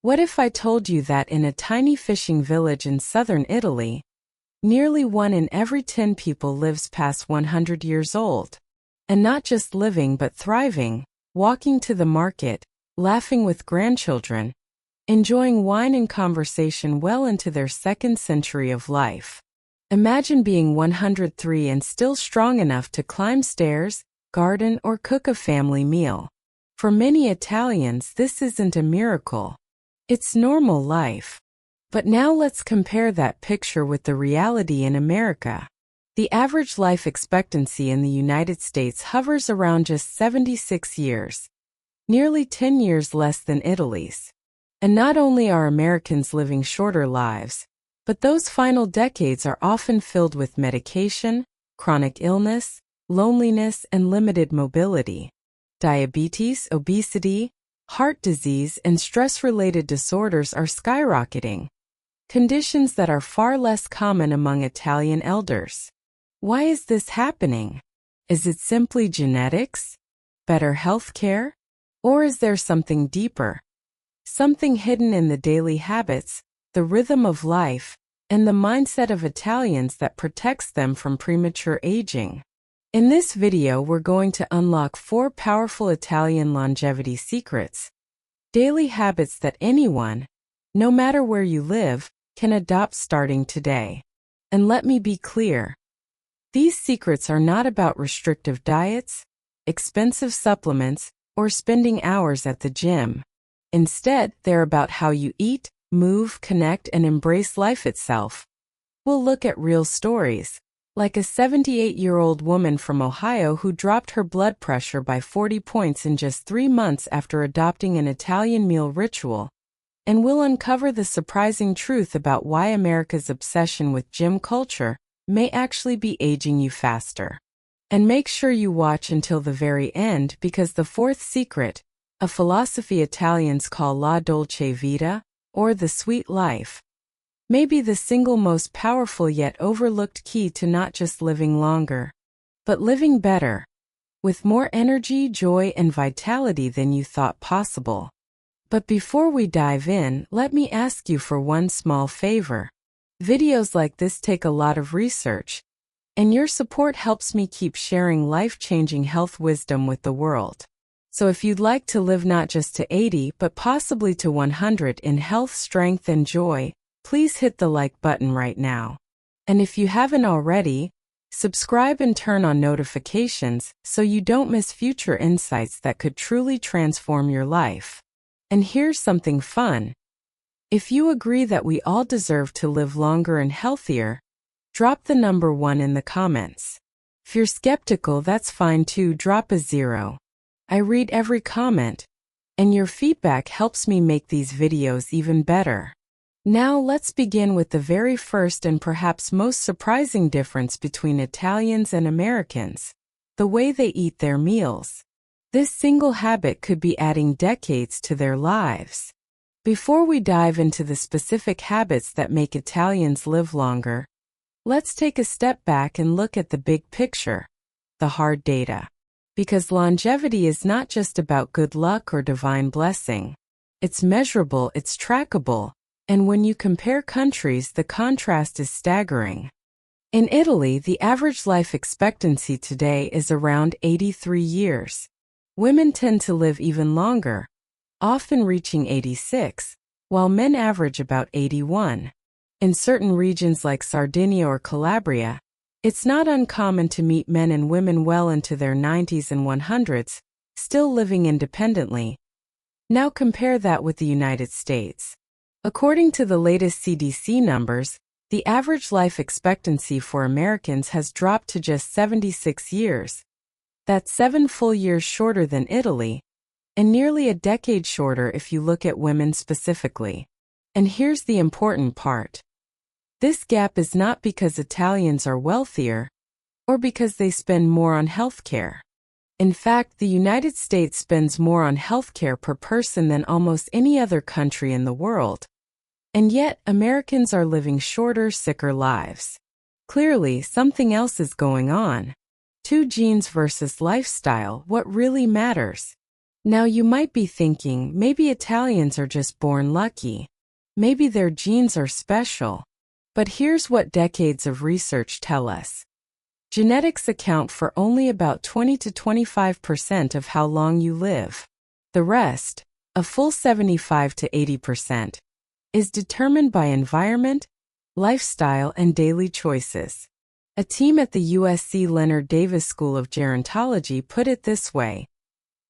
What if I told you that in a tiny fishing village in southern Italy, nearly 1 in every 10 people lives past 100 years old? And not just living but thriving, walking to the market, laughing with grandchildren, enjoying wine and conversation well into their second century of life. Imagine being 103 and still strong enough to climb stairs, garden, or cook a family meal. For many Italians, this isn't a miracle. It's normal life. But now let's compare that picture with the reality in America. The average life expectancy in the United States hovers around just 76 years, nearly 10 years less than Italy's. And not only are Americans living shorter lives, but those final decades are often filled with medication, chronic illness, loneliness, and limited mobility. Diabetes, obesity, heart disease, and stress-related disorders are skyrocketing, conditions that are far less common among Italian elders. Why is this happening? Is it simply genetics? Better health care? Or is there something deeper? Something hidden in the daily habits, the rhythm of life, and the mindset of Italians that protects them from premature aging. In this video, we're going to unlock 4 powerful Italian longevity secrets, daily habits that anyone, no matter where you live, can adopt starting today. And let me be clear, these secrets are not about restrictive diets, expensive supplements, or spending hours at the gym. Instead, they're about how you eat, move, connect, and embrace life itself. We'll look at real stories, like a 78-year-old woman from Ohio who dropped her blood pressure by 40 points in just 3 months after adopting an Italian meal ritual. And we'll uncover the surprising truth about why America's obsession with gym culture may actually be aging you faster. And make sure you watch until the very end, because the 4th secret, a philosophy Italians call la Dolce Vita, or the sweet life, may be the single most powerful yet overlooked key to not just living longer, but living better, with more energy, joy, and vitality than you thought possible. But before we dive in, let me ask you for one small favor. Videos like this take a lot of research, and your support helps me keep sharing life-changing health wisdom with the world. So if you'd like to live not just to 80 but possibly to 100 in health, strength, and joy, please hit the like button right now. And if you haven't already, subscribe and turn on notifications so you don't miss future insights that could truly transform your life. And here's something fun. If you agree that we all deserve to live longer and healthier, drop the number 1 in the comments. If you're skeptical, that's fine too, drop a 0. I read every comment, and your feedback helps me make these videos even better. Now let's begin with the very first and perhaps most surprising difference between Italians and Americans: the way they eat their meals. This single habit could be adding decades to their lives. Before we dive into the specific habits that make Italians live longer, let's take a step back and look at the big picture, the hard data. Because longevity is not just about good luck or divine blessing. It's measurable, it's trackable, and when you compare countries, the contrast is staggering. In Italy, the average life expectancy today is around 83 years. Women tend to live even longer, often reaching 86, while men average about 81. In certain regions like Sardinia or Calabria, it's not uncommon to meet men and women well into their 90s and 100s, still living independently. Now compare that with the United States. According to the latest CDC numbers, the average life expectancy for Americans has dropped to just 76 years. That's 7 full years shorter than Italy, and nearly a decade shorter if you look at women specifically. And here's the important part. This gap is not because Italians are wealthier, or because they spend more on healthcare. In fact, the United States spends more on healthcare per person than almost any other country in the world. And yet, Americans are living shorter, sicker lives. Clearly, something else is going on. 2 genes versus lifestyle, what really matters? Now you might be thinking, maybe Italians are just born lucky. Maybe their genes are special. But here's what decades of research tell us. Genetics account for only about 20 to 25% of how long you live. The rest, a full 75 to 80%, is determined by environment, lifestyle, and daily choices. A team at the USC Leonard Davis School of Gerontology put it this way: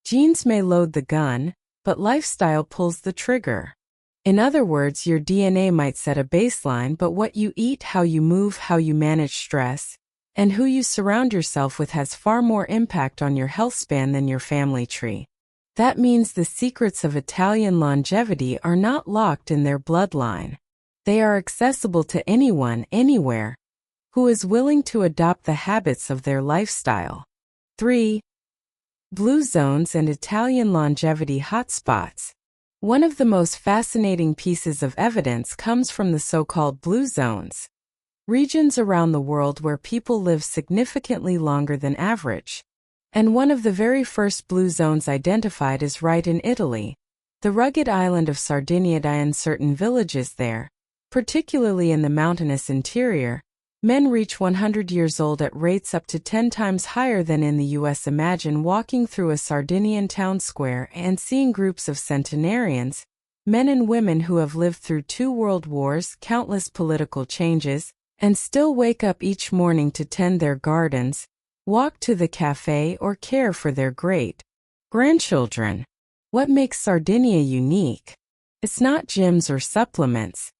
genes may load the gun, but lifestyle pulls the trigger. In other words, your DNA might set a baseline, but what you eat, how you move, how you manage stress, and who you surround yourself with has far more impact on your health span than your family tree. That means the secrets of Italian longevity are not locked in their bloodline. They are accessible to anyone, anywhere, who is willing to adopt the habits of their lifestyle. 3. Blue zones and Italian longevity hotspots. One of the most fascinating pieces of evidence comes from the so-called blue zones, regions around the world where people live significantly longer than average. And one of the very first blue zones identified is right in Italy, the rugged island of Sardinia. In certain villages there, particularly in the mountainous interior, men reach 100 years old at rates up to 10 times higher than in the US. Imagine walking through a Sardinian town square and seeing groups of centenarians, men and women who have lived through 2 world wars, countless political changes, and still wake up each morning to tend their gardens, walk to the cafe, or care for their great-grandchildren. What makes Sardinia unique? It's not gyms or supplements.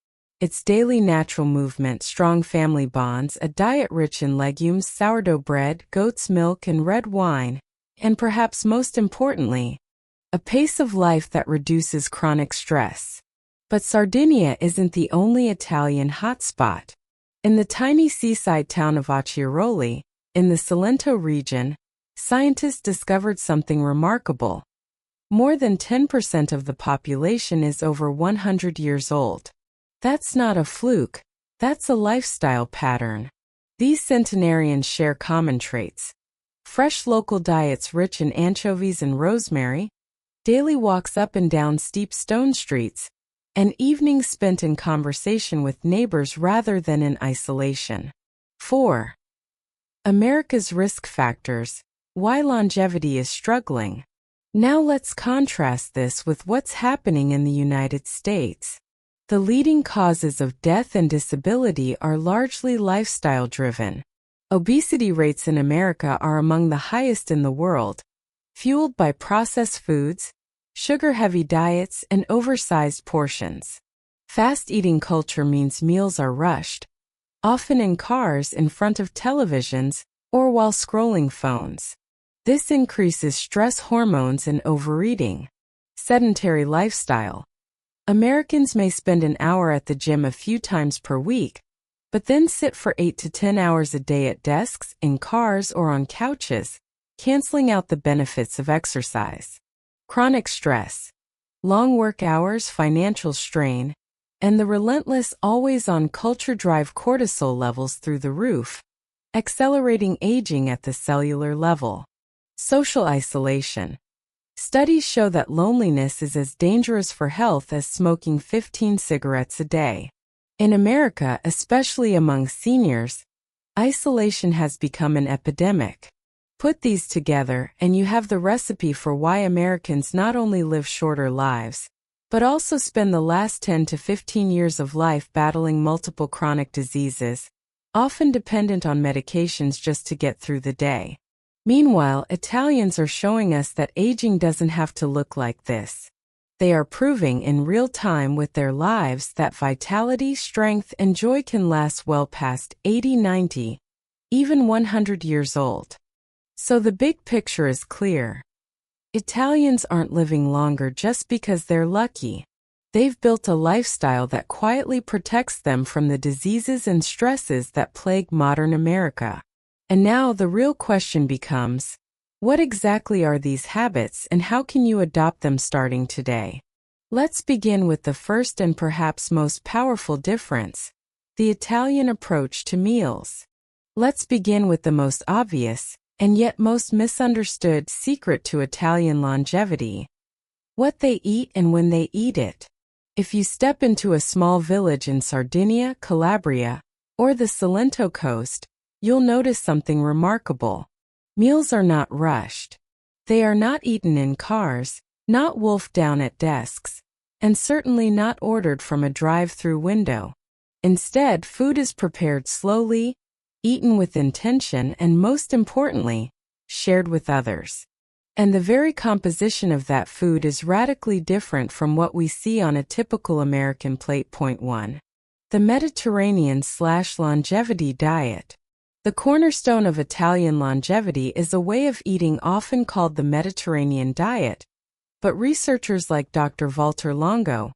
It's daily natural movement, strong family bonds, a diet rich in legumes, sourdough bread, goat's milk, and red wine, and perhaps most importantly, a pace of life that reduces chronic stress. But Sardinia isn't the only Italian hotspot. In the tiny seaside town of Acciaroli, in the Cilento region, scientists discovered something remarkable. More than 10% of the population is over 100 years old. That's not a fluke, that's a lifestyle pattern. These centenarians share common traits: fresh local diets rich in anchovies and rosemary, daily walks up and down steep stone streets, and evenings spent in conversation with neighbors rather than in isolation. 4. America's risk factors: why longevity is struggling. Now let's contrast this with what's happening in the United States. The leading causes of death and disability are largely lifestyle-driven. Obesity rates in America are among the highest in the world, fueled by processed foods, sugar-heavy diets, and oversized portions. Fast eating culture means meals are rushed, often in cars, in front of televisions, or while scrolling phones. This increases stress hormones and overeating. Sedentary lifestyle. Americans may spend an hour at the gym a few times per week, but then sit for 8 to 10 hours a day at desks, in cars, or on couches, canceling out the benefits of exercise. Chronic stress, long work hours, financial strain, and the relentless always-on culture drive cortisol levels through the roof, accelerating aging at the cellular level. Social isolation. Studies show that loneliness is as dangerous for health as smoking 15 cigarettes a day. In America, especially among seniors, isolation has become an epidemic. Put these together, and you have the recipe for why Americans not only live shorter lives, but also spend the last 10 to 15 years of life battling multiple chronic diseases, often dependent on medications just to get through the day. Meanwhile, Italians are showing us that aging doesn't have to look like this. They are proving in real time with their lives that vitality, strength, and joy can last well past 80, 90, even 100 years old. So the big picture is clear. Italians aren't living longer just because they're lucky. They've built a lifestyle that quietly protects them from the diseases and stresses that plague modern America. And now the real question becomes, what exactly are these habits and how can you adopt them starting today? Let's begin with the first and perhaps most powerful difference: the Italian approach to meals. Let's begin with the most obvious: and yet most misunderstood secret to Italian longevity: what they eat and when they eat it. If you step into a small village in Sardinia, Calabria, or the Cilento coast, you'll notice something remarkable. Meals are not rushed. They are not eaten in cars, not wolfed down at desks, and certainly not ordered from a drive-through window. Instead, food is prepared slowly, eaten with intention, and most importantly, shared with others. And the very composition of that food is radically different from what we see on a typical American plate. Point 1. The Mediterranean/longevity diet. The cornerstone of Italian longevity is a way of eating often called the Mediterranean diet, but researchers like Dr. Walter Longo,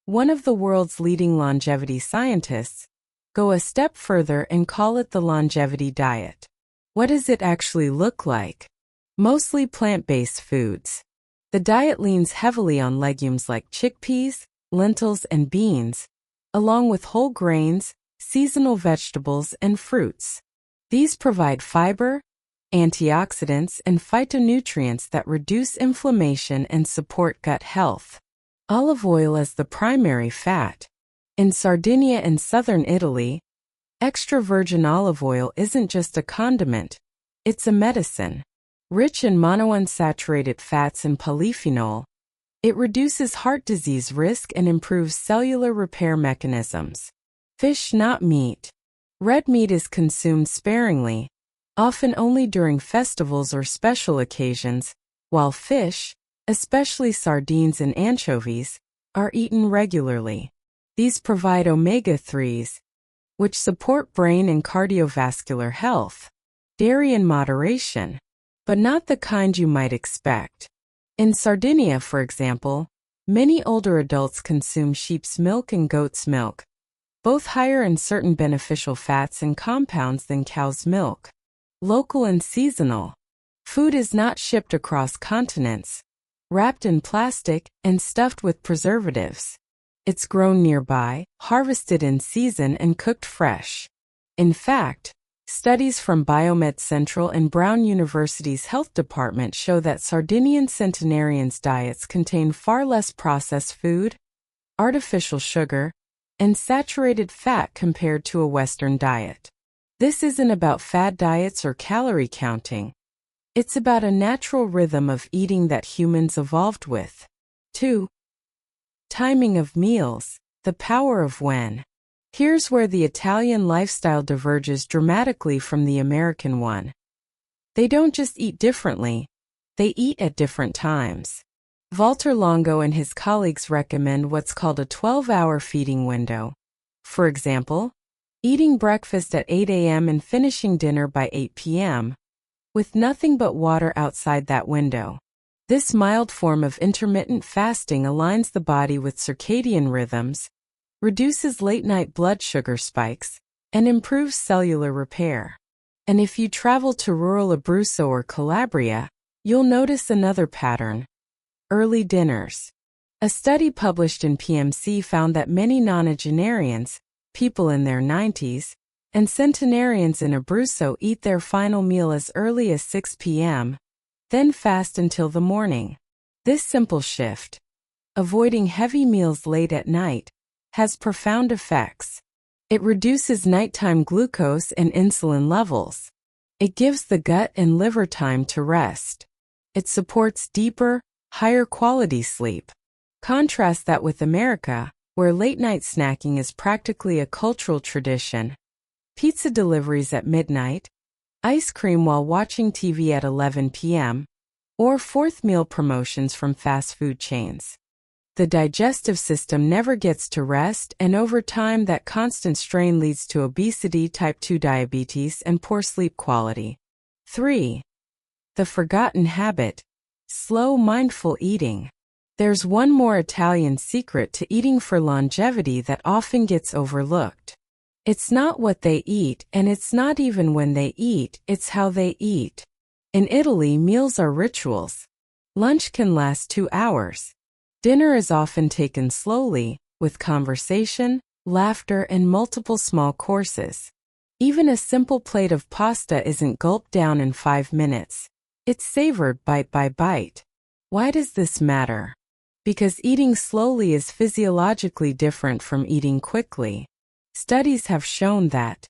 one of the world's leading longevity scientists, go a step further and call it the longevity diet. What does it actually look like? Mostly plant-based foods. The diet leans heavily on legumes like chickpeas, lentils, and beans, along with whole grains, seasonal vegetables, and fruits. These provide fiber, antioxidants, and phytonutrients that reduce inflammation and support gut health. Olive oil as the primary fat. In Sardinia and southern Italy, extra virgin olive oil isn't just a condiment, it's a medicine. Rich in monounsaturated fats and polyphenol, it reduces heart disease risk and improves cellular repair mechanisms. Fish, not meat. Red meat is consumed sparingly, often only during festivals or special occasions, while fish, especially sardines and anchovies, are eaten regularly. These provide omega-3s, which support brain and cardiovascular health. Dairy in moderation, but not the kind you might expect. In Sardinia, for example, many older adults consume sheep's milk and goat's milk, both higher in certain beneficial fats and compounds than cow's milk. Local and seasonal. Food is not shipped across continents, wrapped in plastic, and stuffed with preservatives. It's grown nearby, harvested in season, and cooked fresh. In fact, studies from Biomed Central and Brown University's health department show that Sardinian centenarians' diets contain far less processed food, artificial sugar, and saturated fat compared to a Western diet. This isn't about fad diets or calorie counting. It's about a natural rhythm of eating that humans evolved with. 2. Timing of meals, the power of when. Here's where the Italian lifestyle diverges dramatically from the American one. They don't just eat differently, they eat at different times. Walter Longo and his colleagues recommend what's called a 12-hour feeding window. For example, eating breakfast at 8 a.m. and finishing dinner by 8 p.m., with nothing but water outside that window. This mild form of intermittent fasting aligns the body with circadian rhythms, reduces late-night blood sugar spikes, and improves cellular repair. And if you travel to rural Abruzzo or Calabria, you'll notice another pattern: early dinners. A study published in PMC found that many nonagenarians, people in their 90s, and centenarians in Abruzzo eat their final meal as early as 6 p.m., then fast until the morning. This simple shift, avoiding heavy meals late at night, has profound effects. It reduces nighttime glucose and insulin levels. It gives the gut and liver time to rest. It supports deeper, higher quality sleep. Contrast that with America, where late-night snacking is practically a cultural tradition. Pizza deliveries at midnight, ice cream while watching TV at 11 p.m., or fourth meal promotions from fast food chains. The digestive system never gets to rest, and over time that constant strain leads to obesity, type 2 diabetes, and poor sleep quality. 3. The forgotten habit: slow, mindful eating. There's one more Italian secret to eating for longevity that often gets overlooked. It's not what they eat, and it's not even when they eat, it's how they eat. In Italy, meals are rituals. Lunch can last 2 hours. Dinner is often taken slowly, with conversation, laughter, and multiple small courses. Even a simple plate of pasta isn't gulped down in 5 minutes. It's savored bite by bite. Why does this matter? Because eating slowly is physiologically different from eating quickly. Studies have shown that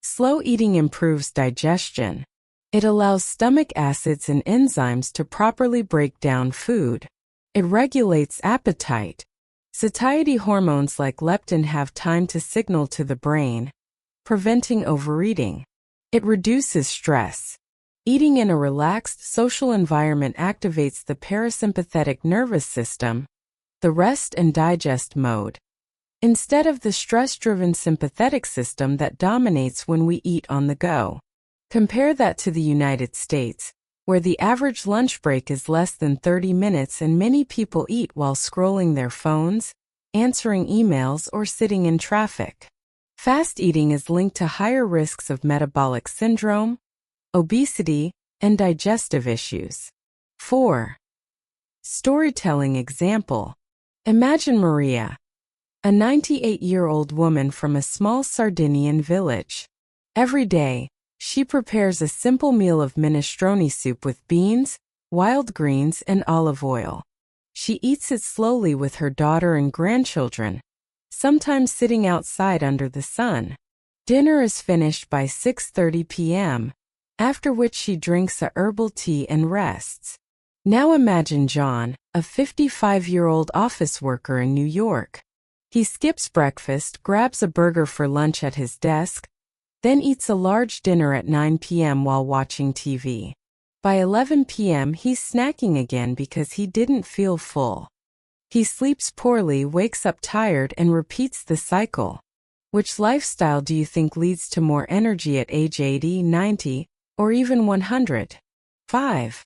slow eating improves digestion. It allows stomach acids and enzymes to properly break down food. It regulates appetite. Satiety hormones like leptin have time to signal to the brain, preventing overeating. It reduces stress. Eating in a relaxed social environment activates the parasympathetic nervous system, the rest and digest mode, instead of the stress-driven sympathetic system that dominates when we eat on the go. Compare that to the United States, where the average lunch break is less than 30 minutes and many people eat while scrolling their phones, answering emails, or sitting in traffic. Fast eating is linked to higher risks of metabolic syndrome, obesity, and digestive issues. 4. Storytelling example. Imagine Maria, a 98-year-old woman from a small Sardinian village. Every day, she prepares a simple meal of minestrone soup with beans, wild greens, and olive oil. She eats it slowly with her daughter and grandchildren, sometimes sitting outside under the sun. Dinner is finished by 6:30 p.m., after which she drinks a herbal tea and rests. Now imagine John, a 55-year-old office worker in New York. He skips breakfast, grabs a burger for lunch at his desk, then eats a large dinner at 9 p.m. while watching TV. By 11 p.m. he's snacking again because he didn't feel full. He sleeps poorly, wakes up tired, and repeats the cycle. Which lifestyle do you think leads to more energy at age 80, 90, or even 100? 5.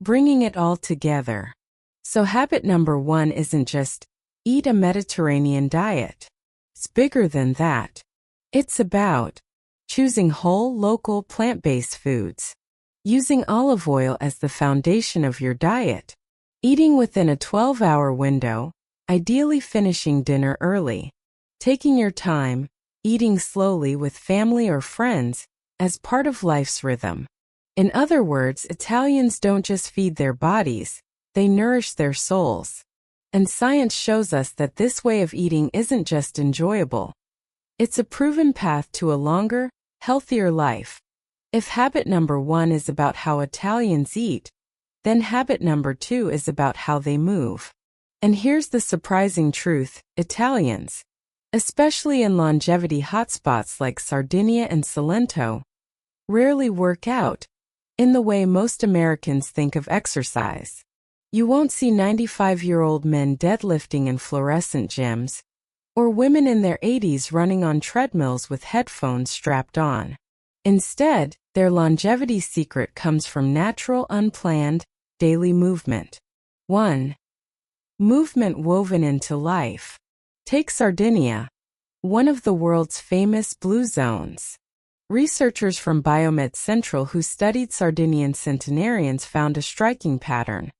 Bringing it all together. So habit number 1 isn't just eat a Mediterranean diet. It's bigger than that. It's about choosing whole, local, plant-based foods, using olive oil as the foundation of your diet, eating within a 12-hour window, ideally finishing dinner early, taking your time, eating slowly with family or friends as part of life's rhythm. In other words, Italians don't just feed their bodies, they nourish their souls. And science shows us that this way of eating isn't just enjoyable. It's a proven path to a longer, healthier life. If habit number 1 is about how Italians eat, then habit number 2 is about how they move. And here's the surprising truth: Italians, especially in longevity hotspots like Sardinia and Cilento, rarely work out in the way most Americans think of exercise. You won't see 95-year-old men deadlifting in fluorescent gyms, or women in their 80s running on treadmills with headphones strapped on. Instead, their longevity secret comes from natural, unplanned, daily movement. 1. Movement woven into life. Take Sardinia, one of the world's famous blue zones. Researchers from Biomed Central who studied Sardinian centenarians found a striking pattern.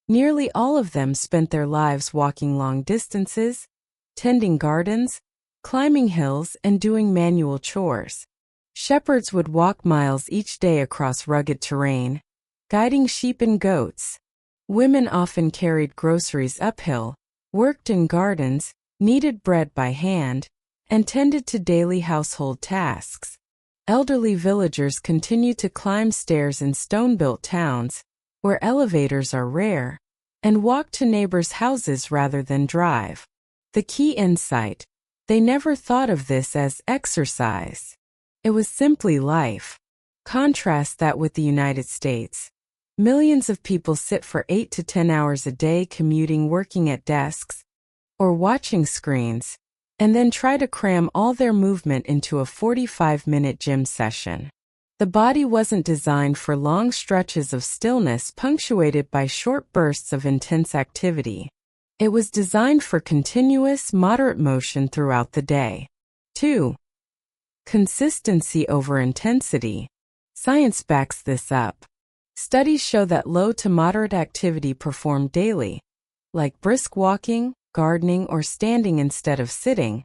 Nearly all of them spent their lives walking long distances, tending gardens, climbing hills, and doing manual chores. Shepherds would walk miles each day across rugged terrain, guiding sheep and goats. Women often carried groceries uphill, worked in gardens, kneaded bread by hand, and tended to daily household tasks. Elderly villagers continue to climb stairs in stone-built towns, where elevators are rare, and walk to neighbors' houses rather than drive. The key insight: they never thought of this as exercise. It was simply life. Contrast that with the United States. Millions of people sit for 8 to 10 hours a day commuting, working at desks, or watching screens, and then try to cram all their movement into a 45-minute gym session. The body wasn't designed for long stretches of stillness punctuated by short bursts of intense activity. It was designed for continuous, moderate motion throughout the day. 2. Consistency over intensity. Science backs this up. Studies show that low to moderate activity performed daily, like brisk walking, gardening, or standing instead of sitting,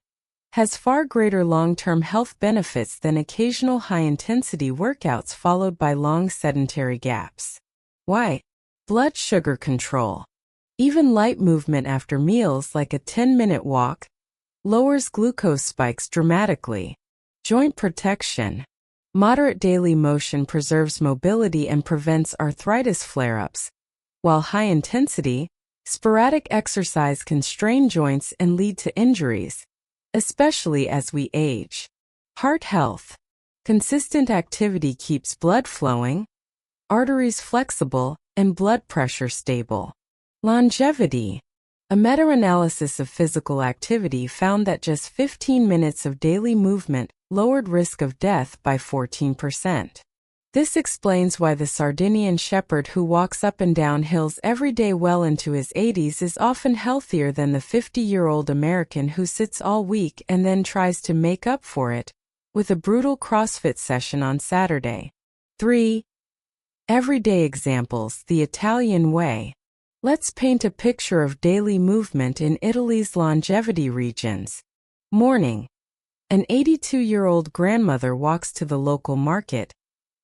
has far greater long-term health benefits than occasional high-intensity workouts followed by long sedentary gaps. Why? Blood sugar control. Even light movement after meals like a 10-minute walk lowers glucose spikes dramatically. Joint protection. Moderate daily motion preserves mobility and prevents arthritis flare-ups, while high-intensity, sporadic exercise can strain joints and lead to injuries, especially as we age. Heart health. Consistent activity keeps blood flowing, arteries flexible, and blood pressure stable. Longevity. A meta-analysis of physical activity found that just 15 minutes of daily movement lowered risk of death by 14%. This explains why the Sardinian shepherd who walks up and down hills every day well into his 80s is often healthier than the 50-year-old American who sits all week and then tries to make up for it with a brutal CrossFit session on Saturday. 3. Everyday examples, the Italian way. Let's paint a picture of daily movement in Italy's longevity regions. Morning. An 82-year-old grandmother walks to the local market,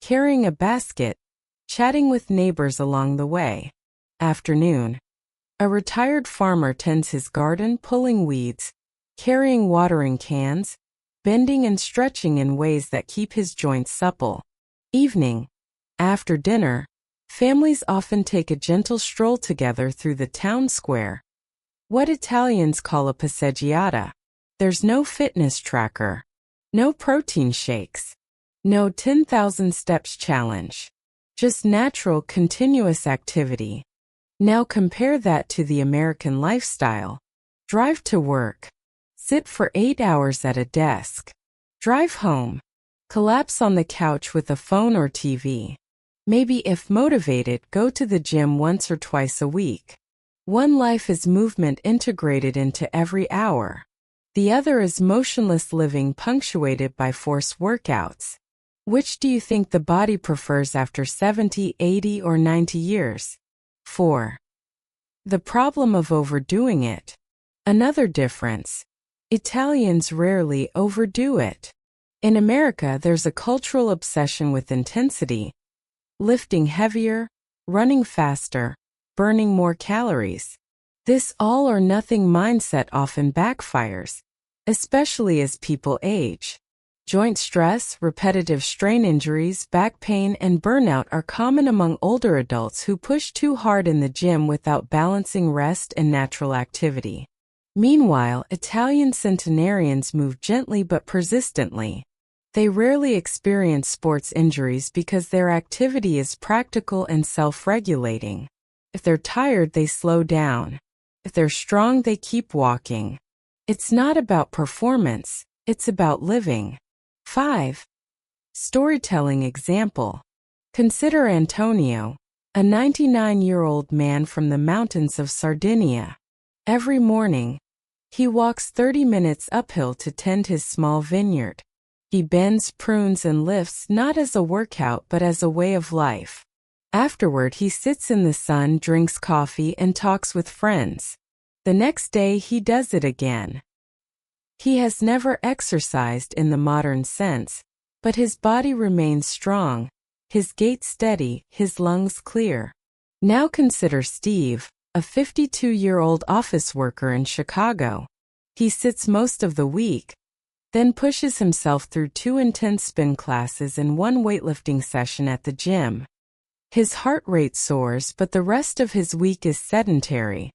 carrying a basket, chatting with neighbors along the way. Afternoon. A retired farmer tends his garden, pulling weeds, carrying watering cans, bending and stretching in ways that keep his joints supple. Evening. After dinner, families often take a gentle stroll together through the town square. What Italians call a passeggiata. There's no fitness tracker, no protein shakes, no 10,000 steps challenge. Just natural, continuous activity. Now compare that to the American lifestyle. Drive to work. Sit for 8 hours at a desk. Drive home. Collapse on the couch with a phone or TV. Maybe if motivated, go to the gym once or twice a week. One life is movement integrated into every hour. The other is motionless living punctuated by forced workouts. Which do you think the body prefers after 70, 80, or 90 years? 4. The problem of overdoing it. Another difference. Italians rarely overdo it. In America, there's a cultural obsession with intensity. Lifting heavier, running faster, burning more calories. This all-or-nothing mindset often backfires, especially as people age. Joint stress, repetitive strain injuries, back pain, and burnout are common among older adults who push too hard in the gym without balancing rest and natural activity. Meanwhile, Italian centenarians move gently but persistently. They rarely experience sports injuries because their activity is practical and self-regulating. If they're tired, they slow down. If they're strong, they keep walking. It's not about performance, it's about living. 5. Storytelling example. Consider Antonio, a 99-year-old man from the mountains of Sardinia. Every morning, he walks 30 minutes uphill to tend his small vineyard. He bends, prunes, and lifts not as a workout but as a way of life. Afterward, he sits in the sun, drinks coffee, and talks with friends. The next day, he does it again. He has never exercised in the modern sense, but his body remains strong, his gait steady, his lungs clear. Now consider Steve, a 52-year-old office worker in Chicago. He sits most of the week, then pushes himself through 2 intense spin classes and 1 weightlifting session at the gym. His heart rate soars, but the rest of his week is sedentary.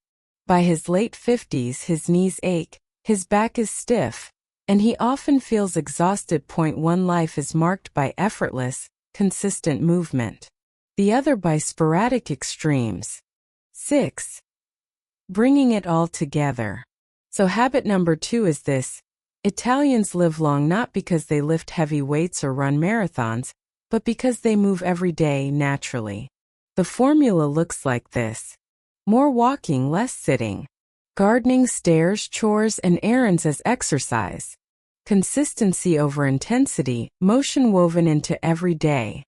By his late 50s, his knees ache, his back is stiff, and he often feels exhausted. 1 life is marked by effortless, consistent movement. The other by sporadic extremes. 6. Bringing it all together. So habit number 2 is this. Italians live long not because they lift heavy weights or run marathons, but because they move every day naturally. The formula looks like this. More walking, less sitting. Gardening, stairs, chores, and errands as exercise. Consistency over intensity, motion woven into every day.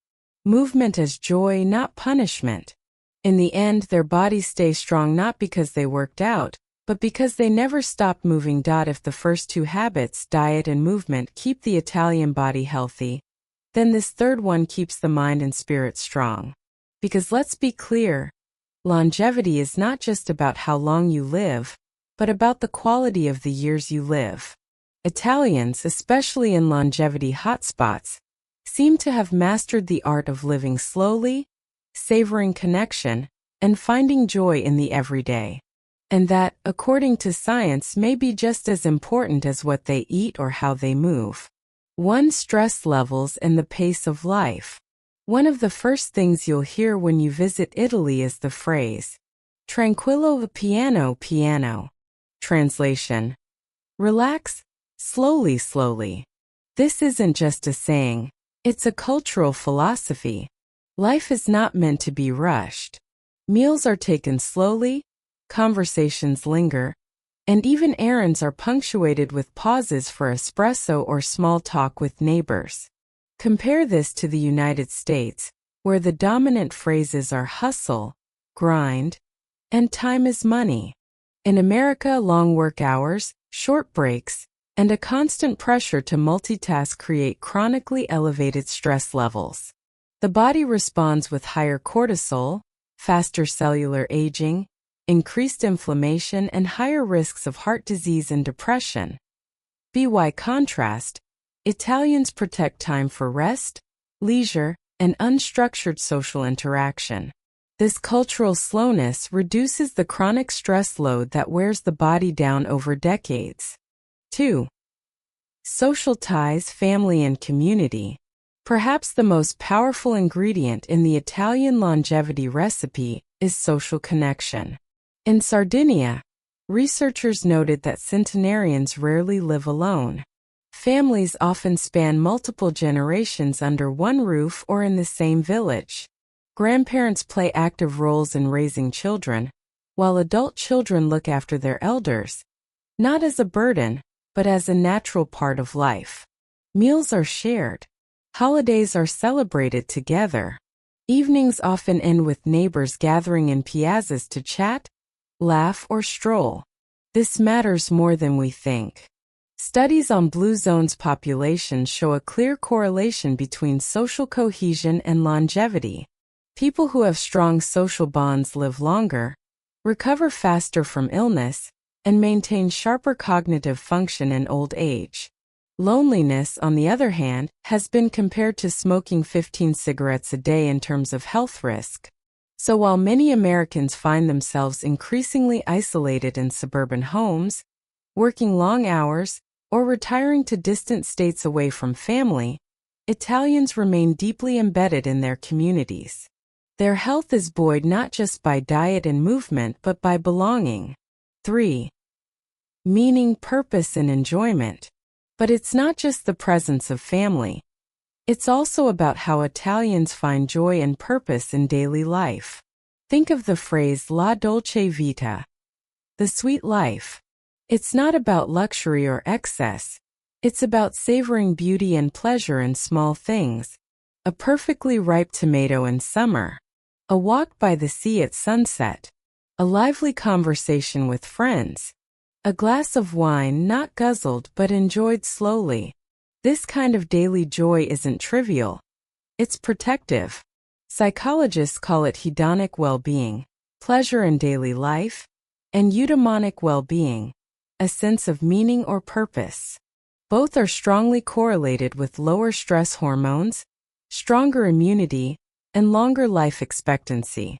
Movement as joy, not punishment. In the end, their bodies stay strong not because they worked out, but because they never stop moving. If the first two habits, diet and movement, keep the Italian body healthy, then this third one keeps the mind and spirit strong. Because let's be clear, longevity is not just about how long you live, but about the quality of the years you live. Italians, especially in longevity hotspots, seem to have mastered the art of living slowly, savoring connection, and finding joy in the everyday. And that, according to science, may be just as important as what they eat or how they move. 1. Stress levels and the pace of life. One of the first things you'll hear when you visit Italy is the phrase, tranquillo piano piano. Translation: relax, slowly slowly. This isn't just a saying, it's a cultural philosophy. Life is not meant to be rushed. Meals are taken slowly, conversations linger, and even errands are punctuated with pauses for espresso or small talk with neighbors. Compare this to the United States, where the dominant phrases are hustle, grind, and time is money. In America, long work hours, short breaks, and a constant pressure to multitask create chronically elevated stress levels. The body responds with higher cortisol, faster cellular aging, increased inflammation, and higher risks of heart disease and depression. By contrast, Italians protect time for rest, leisure, and unstructured social interaction. This cultural slowness reduces the chronic stress load that wears the body down over decades. 2. Social ties, family, and community. Perhaps the most powerful ingredient in the Italian longevity recipe is social connection. In Sardinia, researchers noted that centenarians rarely live alone. Families often span multiple generations under one roof or in the same village. Grandparents play active roles in raising children, while adult children look after their elders, not as a burden, but as a natural part of life. Meals are shared. Holidays are celebrated together. Evenings often end with neighbors gathering in piazzas to chat, laugh, or stroll. This matters more than we think. Studies on blue zones populations show a clear correlation between social cohesion and longevity. People who have strong social bonds live longer, recover faster from illness, and maintain sharper cognitive function in old age. Loneliness, on the other hand, has been compared to smoking 15 cigarettes a day in terms of health risk. So while many Americans find themselves increasingly isolated in suburban homes, working long hours, or retiring to distant states away from family, Italians remain deeply embedded in their communities. Their health is buoyed not just by diet and movement but by belonging. 3. Meaning, purpose, and enjoyment. But it's not just the presence of family. It's also about how Italians find joy and purpose in daily life. Think of the phrase la dolce vita, the sweet life. It's not about luxury or excess. It's about savoring beauty and pleasure in small things. A perfectly ripe tomato in summer. A walk by the sea at sunset. A lively conversation with friends. A glass of wine not guzzled but enjoyed slowly. This kind of daily joy isn't trivial. It's protective. Psychologists call it hedonic well-being, pleasure in daily life, and eudaimonic well-being, a sense of meaning or purpose. Both are strongly correlated with lower stress hormones, stronger immunity, and longer life expectancy.